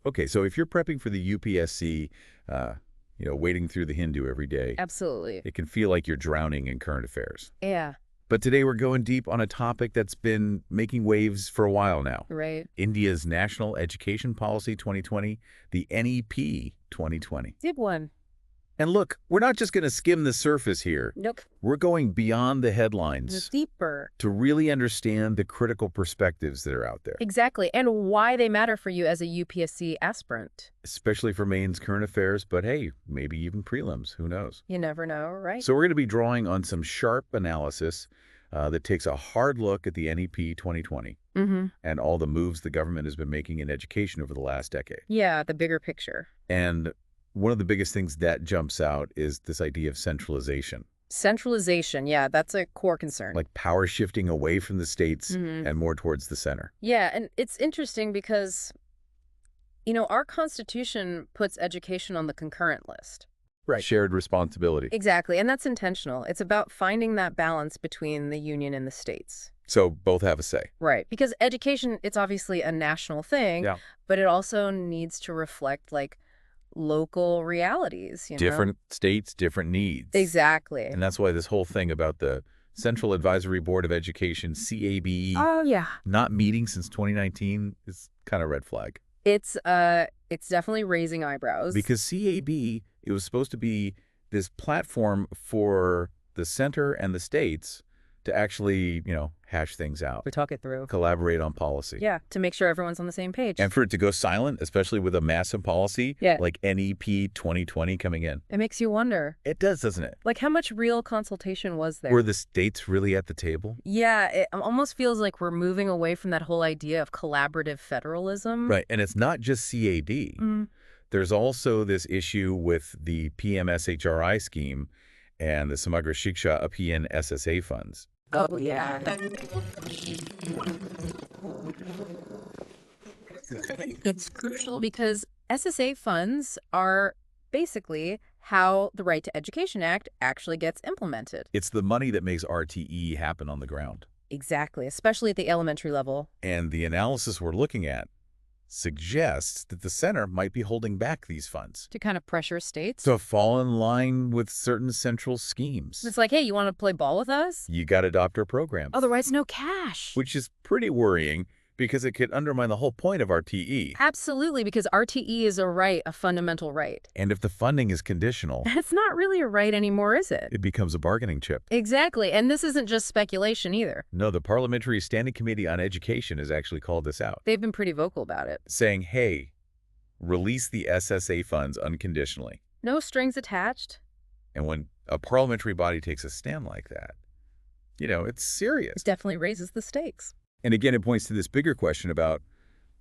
Okay, so if you're prepping for the UPSC, wading through the Hindu every day, Absolutely. it can feel like you're drowning in current affairs. Yeah, But today we're going deep on a topic that's been making waves for a while now. right. India's National Education Policy 2020, the NEP 2020. Did one. And look, we're not just going to skim the surface here. Nope. We're going beyond the It's headlines deeper. to really understand the critical perspectives that are out there, Exactly. And why they matter for you as a UPSC aspirant. especially for mains current affairs, but hey, maybe even prelims, who knows? You never know, right? So we're going to be drawing on some sharp analysis that takes a hard look at the NEP 2020 and all the moves the government has been making in education over the last decade. Yeah, the bigger picture. And one of the biggest things that jumps out is this idea of centralization, Centralization, yeah, that's a core concern. like power shifting away from the states and more towards the center. Yeah, and it's interesting because, our Constitution puts education on the concurrent list. Right. Shared responsibility. Exactly, and that's intentional. It's about finding that balance between the union and the states. So both have a say. Right, because education, it's obviously a national thing, Yeah. but it also needs to reflect, local realities, Different states, different needs. Exactly. And that's why this whole thing about the Central Advisory Board of Education, CABE, Oh, yeah. not meeting since 2019 is kind of red flag. It's definitely raising eyebrows. Because CAB, it was supposed to be this platform for the center and the states to actually, hash things out, we talk it through. collaborate on policy. Yeah, to make sure everyone's on the same page. And for it to go silent, especially with a massive policy Yeah. like NEP 2020 coming in. It makes you wonder, It does, doesn't it? how much real consultation was there? Were the states really at the table? Yeah, it almost feels like we're moving away from that whole idea of collaborative federalism. Right, and it's not just CAD. There's also this issue with the PMSHRI scheme and the Samagra Shiksha Abhiyan SSA funds. Oh, yeah. It's crucial because SSA funds are basically how the Right to Education Act actually gets implemented. It's the money that makes RTE happen on the ground. Exactly, especially at the elementary level. And the analysis we're looking at suggests that the center might be holding back these funds To kind of pressure states. to fall in line with certain central schemes. It's like, hey, you want to play ball with us? You got to adopt our programs, Otherwise, no cash. which is pretty worrying because it could undermine the whole point of RTE. Absolutely, because RTE is a right, a fundamental right. And if the funding is conditional, It's not really a right anymore, is it? it becomes a bargaining chip. Exactly, and this isn't just speculation either. No, the Parliamentary Standing Committee on Education has actually called this out, They've been pretty vocal about it. saying, hey, release the SSA funds unconditionally. No strings attached. And when a parliamentary body takes a stand like that, it's serious. It definitely raises the stakes. And again, it points to this bigger question about,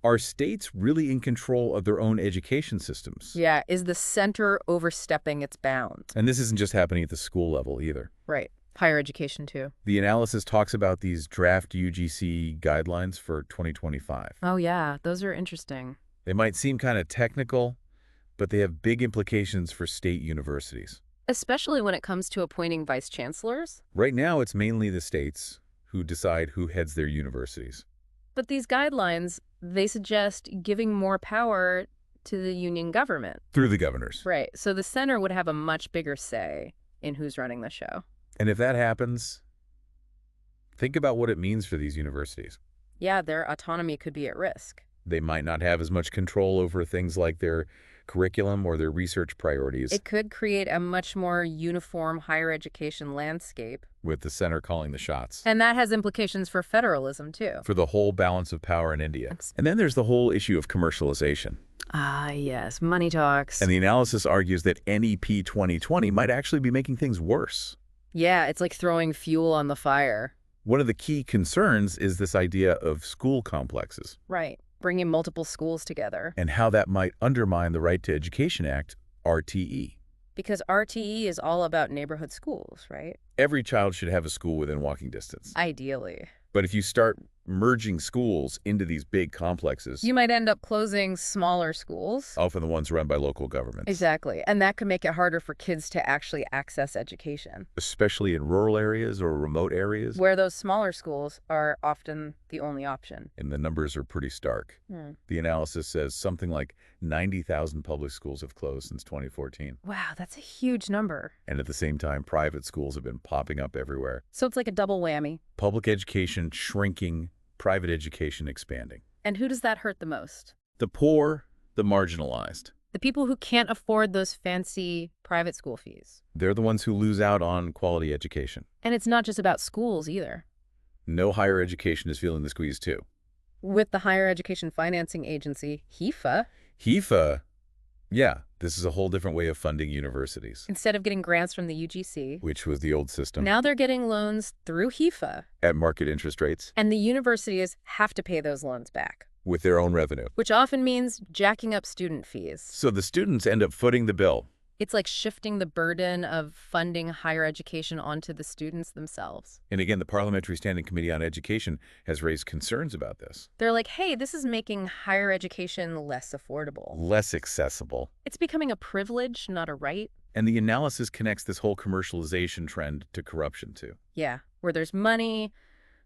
are states really in control of their own education systems? Yeah, is the center overstepping its bounds? And this isn't just happening at the school level either. Right. Higher education, too. The analysis talks about these draft UGC guidelines for 2025. Oh, yeah, those are interesting. They might seem kind of technical, but they have big implications for state universities. Especially when it comes to appointing vice chancellors. Right now, it's mainly the states who decide who heads their universities. But these guidelines, they suggest giving more power to the union government. Through the governors. Right. So the center would have a much bigger say in who's running the show. And if that happens, think about what it means for these universities. Yeah, their autonomy could be at risk. They might not have as much control over things like their curriculum or their research priorities, It could create a much more uniform higher education landscape. with the center calling the shots. And that has implications for federalism, too. For the whole balance of power in India. And then there's the whole issue of commercialization. Ah, yes, money talks. And the analysis argues that NEP 2020 might actually be making things worse. Yeah, it's like throwing fuel on the fire. One of the key concerns is this idea of school complexes Right. Bringing multiple schools together. and how that might undermine the Right to Education Act, RTE. Because RTE is all about neighborhood schools, right? Every child should have a school within walking distance. Ideally. But if you start merging schools into these big complexes, You might end up closing smaller schools. often the ones run by local governments. Exactly. And that could make it harder for kids to actually access education, Especially in rural areas or remote areas. where those smaller schools are often the only option. And the numbers are pretty stark. The analysis says something like 90,000 public schools have closed since 2014. Wow, that's a huge number. And at the same time, private schools have been popping up everywhere. So it's like a double whammy. Public education shrinking, private education expanding. And who does that hurt the most? The poor, the marginalized. The people who can't afford those fancy private school fees. They're the ones who lose out on quality education. And it's not just about schools either. No higher education is feeling the squeeze too. With the Higher Education Financing Agency, HEFA, HEFA, yeah, this is a whole different way of funding universities, instead of getting grants from the UGC, which was the old system, now they're getting loans through HEFA. at market interest rates And the universities have to pay those loans back, with their own revenue. which often means jacking up student fees. So the students end up footing the bill. It's like shifting the burden of funding higher education onto the students themselves. And again, the Parliamentary Standing Committee on Education has raised concerns about this. They're like, hey, this is making higher education less affordable. Less accessible. It's becoming a privilege, not a right. And the analysis connects this whole commercialization trend to corruption too. Yeah, where there's money,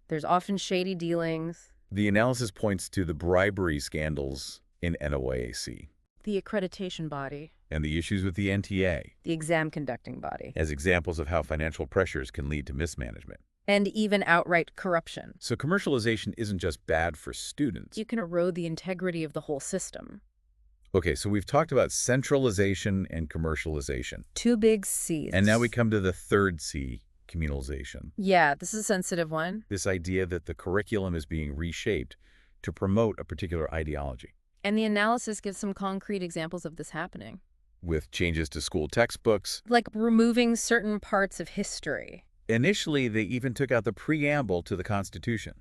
there's often shady dealings. The analysis points to the bribery scandals in NOAC The accreditation body, and the issues with the NTA the exam conducting body, as examples of how financial pressures can lead to mismanagement. and even outright corruption. So commercialization isn't just bad for students. You can erode the integrity of the whole system. Okay, so we've talked about centralization and commercialization. Two big C's. And now we come to the third C, communalisation. Yeah, this is a sensitive one. This idea that the curriculum is being reshaped to promote a particular ideology, And the analysis gives some concrete examples of this happening. with changes to school textbooks. Like removing certain parts of history. Initially, they even took out the preamble to the Constitution.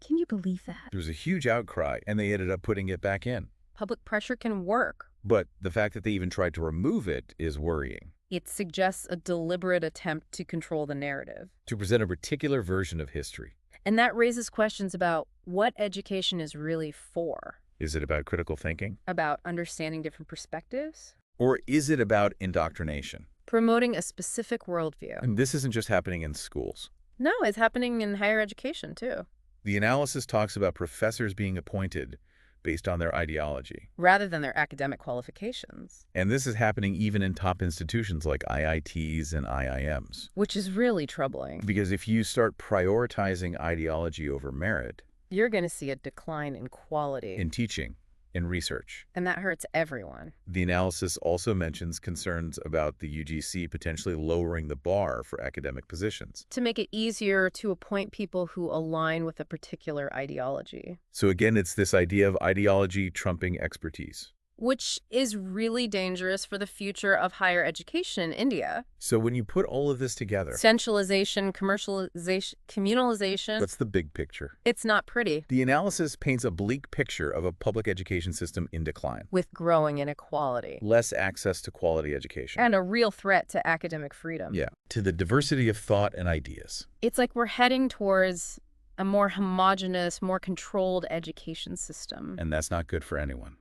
Can you believe that? There was a huge outcry, and they ended up putting it back in. Public pressure can work. But the fact that they even tried to remove it is worrying. It suggests a deliberate attempt to control the narrative. To present a particular version of history. And that raises questions about what education is really for. Is it about critical thinking? About understanding different perspectives. Or is it about indoctrination? Promoting a specific worldview. And this isn't just happening in schools. No, it's happening in higher education, too. The analysis talks about professors being appointed based on their ideology. Rather than their academic qualifications. And this is happening even in top institutions like IITs and IIMs. Which is really troubling. Because if you start prioritizing ideology over merit You're going to see a decline in quality. in teaching, in research. And that hurts everyone. The analysis also mentions concerns about the UGC potentially lowering the bar for academic positions. To make it easier to appoint people who align with a particular ideology. So again, it's this idea of ideology trumping expertise. Which is really dangerous for the future of higher education in India. So when you put all of this together, Centralization, commercialization, communalisation. that's the big picture. It's not pretty. The analysis paints a bleak picture of a public education system in decline. With growing inequality. Less access to quality education. And a real threat to academic freedom. Yeah, to the diversity of thought and ideas. It's like we're heading towards a more homogenous, more controlled education system. And that's not good for anyone.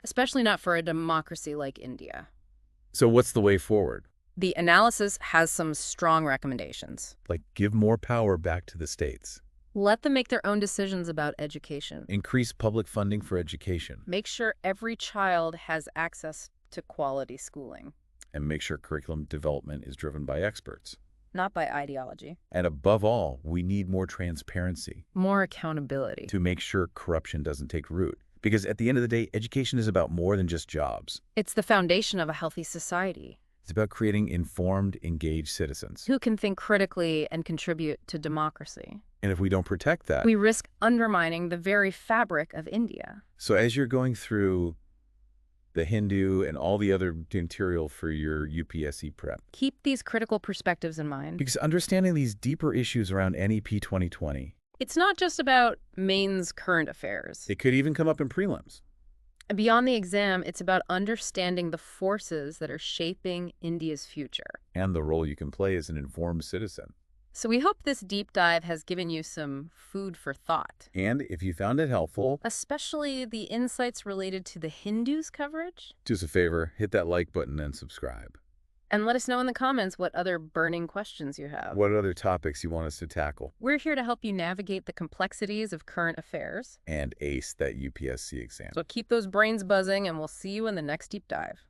Especially not for a democracy like India. So what's the way forward? The analysis has some strong recommendations. Like give more power back to the states. Let them make their own decisions about education. Increase public funding for education. Make sure every child has access to quality schooling. And make sure curriculum development is driven by experts. Not by ideology. And above all, we need more transparency. More accountability. To make sure corruption doesn't take root. Because at the end of the day, education is about more than just jobs. It's the foundation of a healthy society. It's about creating informed, engaged citizens. Who can think critically and contribute to democracy. And if we don't protect that, we risk undermining the very fabric of India. So as you're going through the Hindu and all the other material for your UPSC prep, keep these critical perspectives in mind. Because understanding these deeper issues around NEP 2020, it's not just about Maine's current affairs. It could even come up in prelims. Beyond the exam, it's about understanding the forces that are shaping India's future. And the role you can play as an informed citizen. So we hope this deep dive has given you some food for thought. And if you found it helpful, Especially the insights related to the Hindus coverage. do us a favor, hit that like button and subscribe. And let us know in the comments what other burning questions you have. What other topics you want us to tackle? We're here to help you navigate the complexities of current affairs. And ace that UPSC exam. So keep those brains buzzing, and we'll see you in the next deep dive.